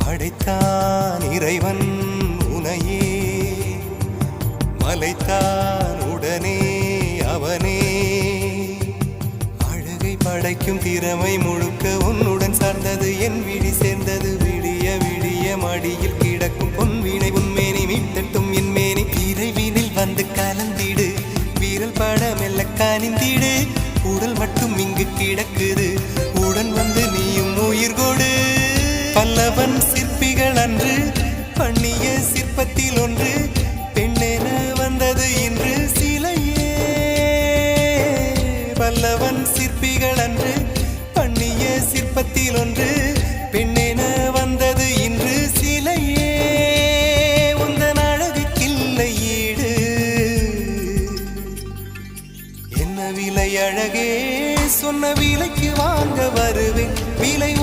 படைத்தான் இறைவன் உனையே, மலைத்தான் உடனே அவனே. அழகை படைக்கும் திறமை முழுக்க உன்னுடன் சார்ந்தது, என் விழி சேர்ந்தது. விடிய விடிய மடியில் கிடக்கும் பொன்வினை உன்மேனி மீட்டட்டும் என் மேனி. விரைவினில் வந்து கலந்திடு, வீரல் பட மெல்ல காணிந்திடு. உடல் மட்டும் இங்கு கிடக்குது, உடன் வந்து நீயும் உயிர் கொடு. பல்லவன் சிற்பிகள் அன்று பண்ணிய சிற்பத்தில் ஒன்று, பெண்ணென வந்தது இன்று சிலையே. பல்லவன் சிற்பிகள் அன்று பண்ணிய சிற்பத்தில் ஒன்று, பெண்ணென வந்தது இன்று சிலையே. உந்தன் அழகுக்கில்லை ஈடு, என்ன விலை அழகே, சொன்ன விலைக்கு வாங்க வருவேன். விலை